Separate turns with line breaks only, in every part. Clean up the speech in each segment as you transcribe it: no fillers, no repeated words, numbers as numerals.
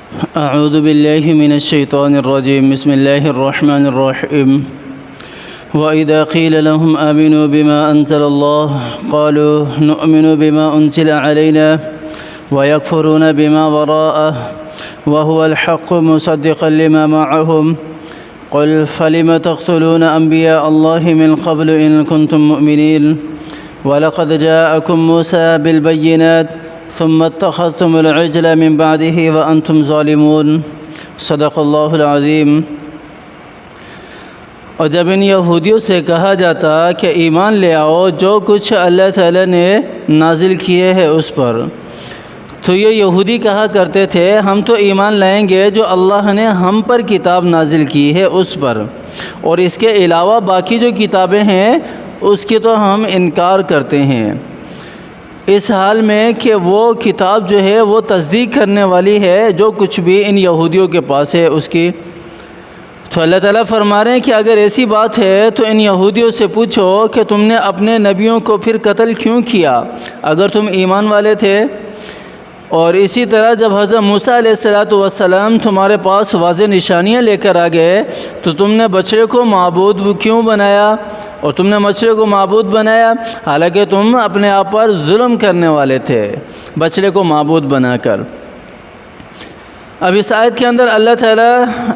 اعوذ باللہ من الشیطان الرجیم بسم اللہ الرحمن الرحیم وَإِذَا قِيلَ لَهُمْ آمِنُوا بِمَا أَنزَلَ اللَّهُ قَالُوا نُؤْمِنُ بِمَا أُنزِلَ عَلَيْنَا وَيَكْفُرُونَ بِمَا وَرَاءَهُ وَهُوَ الْحَقُّ مُصَدِّقًا لِمَا مَعَهُمْ قُلْ فَلِمَ تَقْتُلُونَ أَنْبِيَاءَ اللَّهِ مِنْ قَبْلُ إِن كُنتُم مُّؤْمِنِينَ وَلَقَدْ جَاءَكُم مُوسَىٰ بِالْبَيِّنَاتِ ثم اتخذتم العجل من بعده وأنتم ظالمون صدق اللہ العظیم۔ اور جب ان یہودیوں سے کہا جاتا کہ ایمان لے آؤ جو کچھ اللہ تعالیٰ نے نازل کیے ہے اس پر، تو یہ یہودی کہا کرتے تھے ہم تو ایمان لائیں گے جو اللہ نے ہم پر کتاب نازل کی ہے اس پر، اور اس کے علاوہ باقی جو کتابیں ہیں اس کی تو ہم انکار کرتے ہیں، اس حال میں کہ وہ کتاب جو ہے وہ تصدیق کرنے والی ہے جو کچھ بھی ان یہودیوں کے پاس ہے اس کی۔ تو اللہ تعالیٰ فرما رہے ہیں کہ اگر ایسی بات ہے تو ان یہودیوں سے پوچھو کہ تم نے اپنے نبیوں کو پھر قتل کیوں کیا اگر تم ایمان والے تھے؟ اور اسی طرح جب حضرت موسیٰ علیہ السلام تمہارے پاس واضح نشانیاں لے کر آ گئے تو تم نے بچڑے کو معبود کیوں بنایا؟ اور تم نے بچڑے کو معبود بنایا حالانکہ تم اپنے آپ پر ظلم کرنے والے تھے بچڑے کو معبود بنا کر۔ اب اس آیت کے اندر اللہ تعالیٰ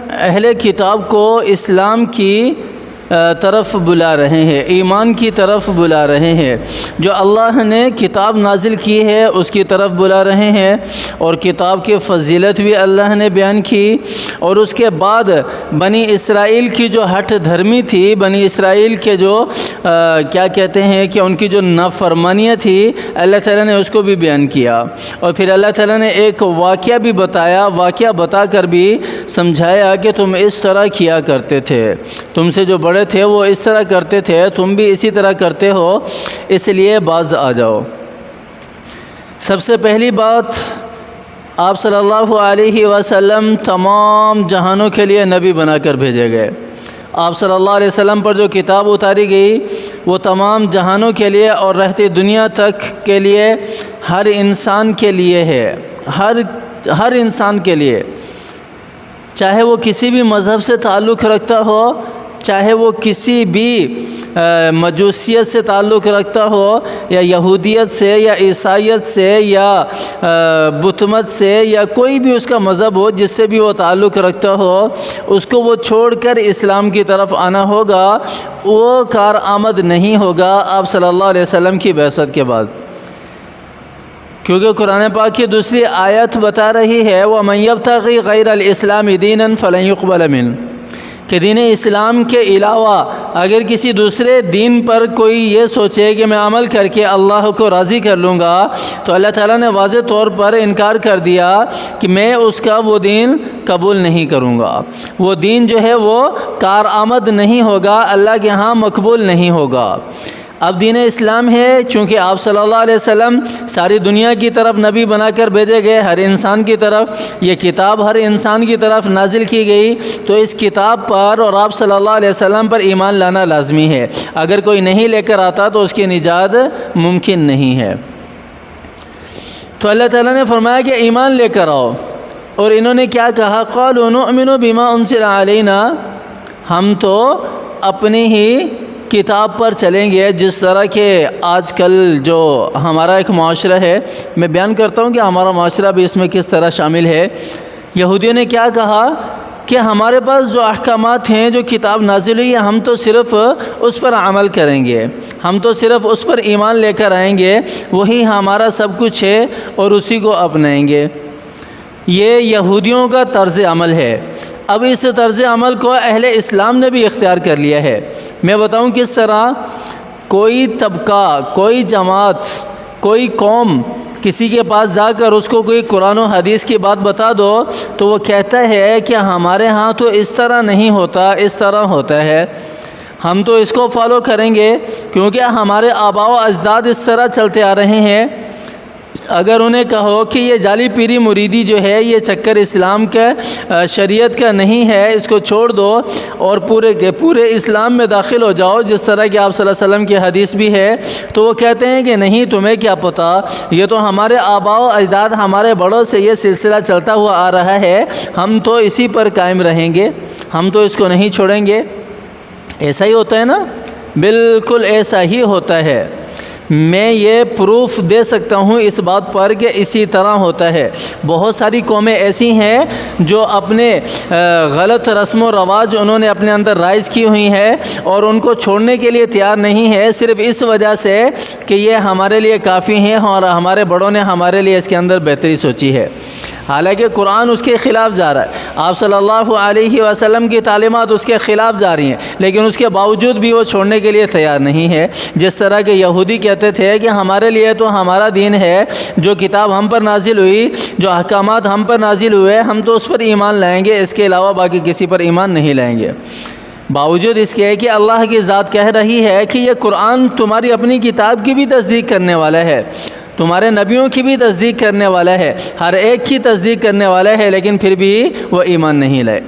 اہل کتاب کو اسلام کی طرف بلا رہے ہیں، ایمان کی طرف بلا رہے ہیں، جو اللہ نے کتاب نازل کی ہے اس کی طرف بلا رہے ہیں، اور کتاب کی فضیلت بھی اللہ نے بیان کی، اور اس کے بعد بنی اسرائیل کی جو ہٹ دھرمی تھی، بنی اسرائیل کے جو کیا کہتے ہیں کہ ان کی جو نافرمانیاں تھی اللہ تعالیٰ نے اس کو بھی بیان کیا، اور پھر اللہ تعالیٰ نے ایک واقعہ بھی بتایا، واقعہ بتا کر بھی سمجھایا کہ تم اس طرح کیا کرتے تھے، تم سے جو بڑے تھے وہ اس طرح کرتے تھے، تم بھی اسی طرح کرتے ہو، اس لیے باز آ جاؤ۔ سب سے پہلی بات، آپ صلی اللہ علیہ وسلم تمام جہانوں کے لیے نبی بنا کر بھیجے گئے۔ آپ صلی اللہ علیہ وسلم پر جو کتاب اتاری گئی وہ تمام جہانوں کے لیے اور رہتی دنیا تک کے لیے، ہر انسان کے لیے ہے، ہر انسان کے لیے، چاہے وہ کسی بھی مذہب سے تعلق رکھتا ہو، چاہے وہ کسی بھی مجوسیت سے تعلق رکھتا ہو، یا یہودیت سے، یا عیسائیت سے، یا بت مت سے، یا کوئی بھی اس کا مذہب ہو جس سے بھی وہ تعلق رکھتا ہو، اس کو وہ چھوڑ کر اسلام کی طرف آنا ہوگا، وہ کارآمد نہیں ہوگا آپ صلی اللہ علیہ وسلم کی بعثت کے بعد، کیونکہ قرآن پاک کی دوسری آیت بتا رہی ہے وَمَن يَبْتَغِي غَيْرَ الْإِسْلَامِ دِينًا فَلَن يُقْبَلَ مِنْهُ، کہ دین اسلام کے علاوہ اگر کسی دوسرے دین پر کوئی یہ سوچے کہ میں عمل کر کے اللہ کو راضی کر لوں گا، تو اللہ تعالیٰ نے واضح طور پر انکار کر دیا کہ میں اس کا وہ دین قبول نہیں کروں گا، وہ دین جو ہے وہ کارآمد نہیں ہوگا، اللہ کے ہاں مقبول نہیں ہوگا۔ اب دین اسلام ہے، چونکہ آپ صلی اللہ علیہ وسلم ساری دنیا کی طرف نبی بنا کر بھیجے گئے، ہر انسان کی طرف، یہ کتاب ہر انسان کی طرف نازل کی گئی، تو اس کتاب پر اور آپ صلی اللہ علیہ وسلم پر ایمان لانا لازمی ہے، اگر کوئی نہیں لے کر آتا تو اس کی نجات ممکن نہیں ہے۔ تو اللہ تعالیٰ نے فرمایا کہ ایمان لے کر آؤ، اور انہوں نے کیا کہا؟ قالوا نؤمن بما انزل علینا، ہم تو اپنی ہی کتاب پر چلیں گے، جس طرح کہ آج کل جو ہمارا ایک معاشرہ ہے، میں بیان کرتا ہوں کہ ہمارا معاشرہ بھی اس میں کس طرح شامل ہے۔ یہودیوں نے کیا کہا کہ ہمارے پاس جو احکامات ہیں، جو کتاب نازل ہوئی ہے، ہم تو صرف اس پر عمل کریں گے، ہم تو صرف اس پر ایمان لے کر آئیں گے، وہی ہمارا سب کچھ ہے اور اسی کو اپنائیں گے۔ یہ یہودیوں کا طرز عمل ہے۔ اب اس طرز عمل کو اہل اسلام نے بھی اختیار کر لیا ہے۔ میں بتاؤں کس طرح؟ کوئی طبقہ، کوئی جماعت، کوئی قوم کسی کے پاس جا کر اس کو کوئی قرآن و حدیث کی بات بتا دو تو وہ کہتا ہے کہ ہمارے ہاں تو اس طرح نہیں ہوتا، اس طرح ہوتا ہے، ہم تو اس کو فالو کریں گے کیونکہ ہمارے آباء و اجداد اس طرح چلتے آ رہے ہیں۔ اگر انہیں کہو کہ یہ جعلی پیری مریدی جو ہے یہ چکر اسلام کا شریعت کا نہیں ہے، اس کو چھوڑ دو اور پورے کے پورے اسلام میں داخل ہو جاؤ، جس طرح کہ آپ صلی اللہ علیہ وسلم کی حدیث بھی ہے، تو وہ کہتے ہیں کہ نہیں، تمہیں کیا پتہ، یہ تو ہمارے آباء و اجداد، ہمارے بڑوں سے یہ سلسلہ چلتا ہوا آ رہا ہے، ہم تو اسی پر قائم رہیں گے، ہم تو اس کو نہیں چھوڑیں گے۔ ایسا ہی ہوتا ہے نا، بالکل ایسا ہی ہوتا ہے۔ میں یہ پروف دے سکتا ہوں اس بات پر کہ اسی طرح ہوتا ہے۔ بہت ساری قومیں ایسی ہیں جو اپنے غلط رسم و رواج انہوں نے اپنے اندر رائج کی ہوئی ہیں اور ان کو چھوڑنے کے لیے تیار نہیں ہے، صرف اس وجہ سے کہ یہ ہمارے لیے کافی ہیں اور ہمارے بڑوں نے ہمارے لیے اس کے اندر بہتری سوچی ہے۔ حالانکہ قرآن اس کے خلاف جا رہا ہے، آپ صلی اللہ علیہ وسلم کی تعلیمات اس کے خلاف جا رہی ہیں، لیکن اس کے باوجود بھی وہ چھوڑنے کے لیے تیار نہیں ہے۔ جس طرح کہ یہودی کہتے تھے کہ ہمارے لیے تو ہمارا دین ہے، جو کتاب ہم پر نازل ہوئی، جو احکامات ہم پر نازل ہوئے، ہم تو اس پر ایمان لائیں گے، اس کے علاوہ باقی کسی پر ایمان نہیں لائیں گے۔ باوجود اس کے کہ اللہ کی ذات کہہ رہی ہے کہ یہ قرآن تمہاری اپنی کتاب کی بھی تصدیق کرنے والا ہے، تمہارے نبیوں کی بھی تصدیق کرنے والا ہے، ہر ایک کی تصدیق کرنے والا ہے، لیکن پھر بھی وہ ایمان نہیں لائے۔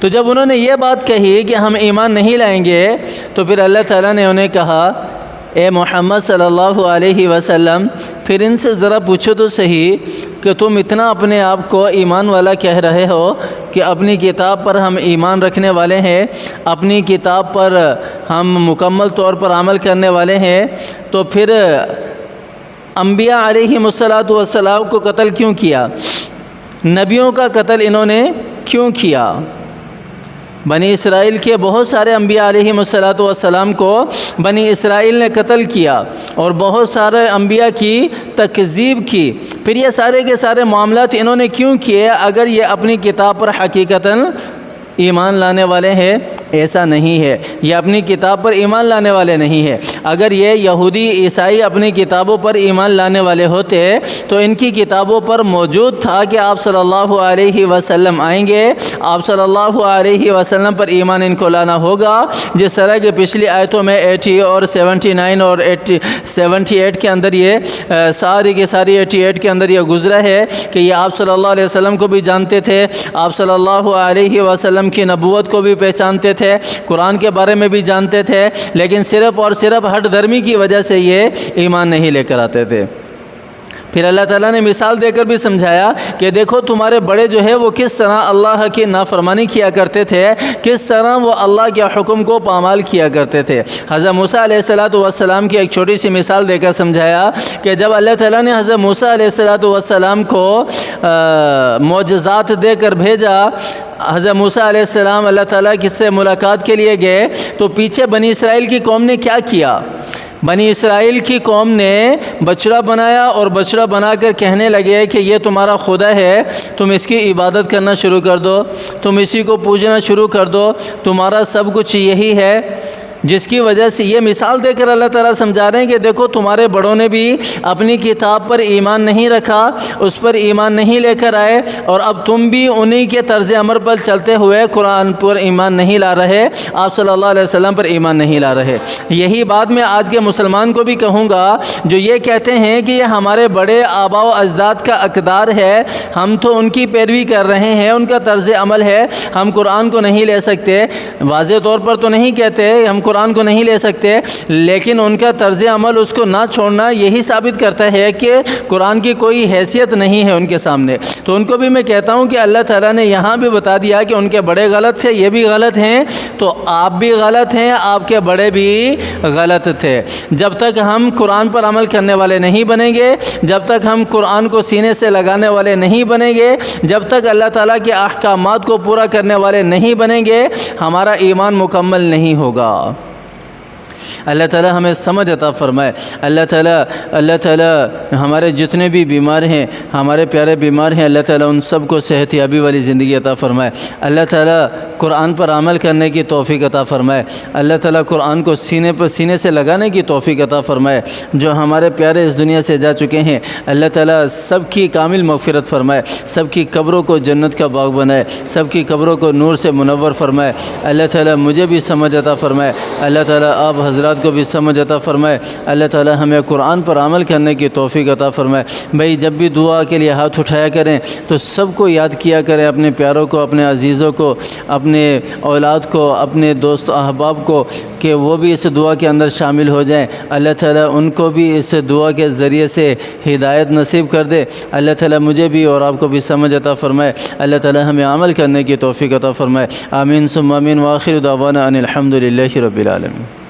تو جب انہوں نے یہ بات کہی کہ ہم ایمان نہیں لائیں گے، تو پھر اللہ تعالیٰ نے انہیں کہا، اے محمد صلی اللہ علیہ وسلم، پھر ان سے ذرا پوچھو تو صحیح کہ تم اتنا اپنے آپ کو ایمان والا کہہ رہے ہو کہ اپنی کتاب پر ہم ایمان رکھنے والے ہیں، اپنی کتاب پر ہم مکمل طور پر عمل کرنے والے ہیں، تو پھر انبیاء علیہم السلام کو قتل کیوں کیا؟ نبیوں کا قتل انہوں نے کیوں کیا؟ بنی اسرائیل کے بہت سارے انبیاء علیہم السلام کو بنی اسرائیل نے قتل کیا اور بہت سارے انبیاء کی تکذیب کی۔ پھر یہ سارے کے سارے معاملات انہوں نے کیوں کیے اگر یہ اپنی کتاب پر حقیقتاً ایمان لانے والے ہیں؟ ایسا نہیں ہے، یہ اپنی کتاب پر ایمان لانے والے نہیں ہیں۔ اگر یہ یہودی عیسائی اپنی کتابوں پر ایمان لانے والے ہوتے تو ان کی کتابوں پر موجود تھا کہ آپ صلی اللہ علیہ وسلم آئیں گے، آپ صلی اللہ علیہ وسلم پر ایمان ان کو لانا ہوگا، جس طرح کہ پچھلی آیتوں میں 80 اور 79 اور 78 کے اندر یہ ساری کے ساری 88 کے اندر یہ گزرا ہے کہ یہ آپ صلی اللہ علیہ وسلم کو بھی جانتے تھے، آپ صلی اللہ علیہ وسلم کی نبوت کو بھی پہچانتے تھے، قرآن کے بارے میں بھی جانتے تھے، لیکن صرف اور صرف ہٹ دھرمی کی وجہ سے یہ ایمان نہیں لے کر آتے تھے۔ پھر اللہ تعالیٰ نے مثال دے کر بھی سمجھایا کہ دیکھو تمہارے بڑے جو ہے وہ کس طرح اللہ کی نافرمانی کیا کرتے تھے، کس طرح وہ اللہ کے حکم کو پامال کیا کرتے تھے۔ حضرت موسیٰ علیہ السلام کی ایک چھوٹی سی مثال دے کر سمجھایا کہ جب اللہ تعالیٰ نے حضرت موسیٰ علیہ السلام کو معجزات دے کر بھیجا، حضرت موسیٰ علیہ السلام اللہ تعالیٰ سے ملاقات کے لیے گئے، تو پیچھے بنی اسرائیل کی قوم نے کیا کیا؟ بنی اسرائیل کی قوم نے بچڑا بنایا اور بچڑا بنا کر کہنے لگے کہ یہ تمہارا خدا ہے، تم اس کی عبادت کرنا شروع کر دو، تم اسی کو پوجنا شروع کر دو، تمہارا سب کچھ یہی ہے۔ جس کی وجہ سے یہ مثال دے کر اللہ تعالیٰ سمجھا رہے ہیں کہ دیکھو تمہارے بڑوں نے بھی اپنی کتاب پر ایمان نہیں رکھا، اس پر ایمان نہیں لے کر آئے، اور اب تم بھی انہی کے طرز عمل پر چلتے ہوئے قرآن پر ایمان نہیں لا رہے، آپ صلی اللہ علیہ وسلم پر ایمان نہیں لا رہے۔ یہی بات میں آج کے مسلمان کو بھی کہوں گا جو یہ کہتے ہیں کہ یہ ہمارے بڑے آباء و اجداد کا اقدار ہے، ہم تو ان کی پیروی کر رہے ہیں، ان کا طرز عمل ہے، ہم قرآن کو نہیں لے سکتے۔ واضح طور پر تو نہیں کہتے ہم قرآن کو نہیں لے سکتے، لیکن ان کا طرز عمل اس کو نہ چھوڑنا یہی ثابت کرتا ہے کہ قرآن کی کوئی حیثیت نہیں ہے ان کے سامنے۔ تو ان کو بھی میں کہتا ہوں کہ اللہ تعالیٰ نے یہاں بھی بتا دیا کہ ان کے بڑے غلط تھے، یہ بھی غلط ہیں، تو آپ بھی غلط ہیں، آپ کے بڑے بھی غلط تھے۔ جب تک ہم قرآن پر عمل کرنے والے نہیں بنیں گے، جب تک ہم قرآن کو سینے سے لگانے والے نہیں بنیں گے، جب تک اللہ تعالیٰ کے احکامات کو پورا کرنے والے نہیں بنیں گے، ہمارا ایمان مکمل نہیں ہوگا۔ اللہ تعالیٰ ہمیں سمجھ عطا فرمائے۔ اللہ تعالیٰ ہمارے جتنے بھی بیمار ہیں، ہمارے پیارے بیمار ہیں، اللہ تعالیٰ ان سب کو صحت یابی والی زندگی عطا فرمائے۔ اللہ تعالیٰ قرآن پر عمل کرنے کی توفیق عطا فرمائے۔ اللہ تعالیٰ قرآن کو سینے سے لگانے کی توفیق عطا فرمائے۔ جو ہمارے پیارے اس دنیا سے جا چکے ہیں، اللہ تعالیٰ سب کی کامل مغفرت فرمائے، سب کی قبروں کو جنت کا باغ بنائے، سب کی قبروں کو نور سے منور فرمائے۔ اللہ تعالیٰ مجھے بھی سمجھ عطا فرمائے۔ اللہ تعالیٰ آپ حضرت حضرات کو بھی سمجھ عطا فرمائے۔ اللہ تعالی ہمیں قرآن پر عمل کرنے کی توفیق عطا فرمائے۔ بھائی جب بھی دعا کے لیے ہاتھ اٹھایا کریں تو سب کو یاد کیا کریں، اپنے پیاروں کو، اپنے عزیزوں کو، اپنے اولاد کو، اپنے دوست احباب کو، کہ وہ بھی اس دعا کے اندر شامل ہو جائیں۔ اللہ تعالیٰ ان کو بھی اس دعا کے ذریعے سے ہدایت نصیب کر دے۔ اللہ تعالیٰ مجھے بھی اور آپ کو بھی سمجھ عطا فرمائے۔ اللہ تعالیٰ ہمیں عمل کرنے کی توفیق عطا فرمائے۔ آمین ثم آمین، وآخر دعوانا ان الحمد للہ رب العالمین۔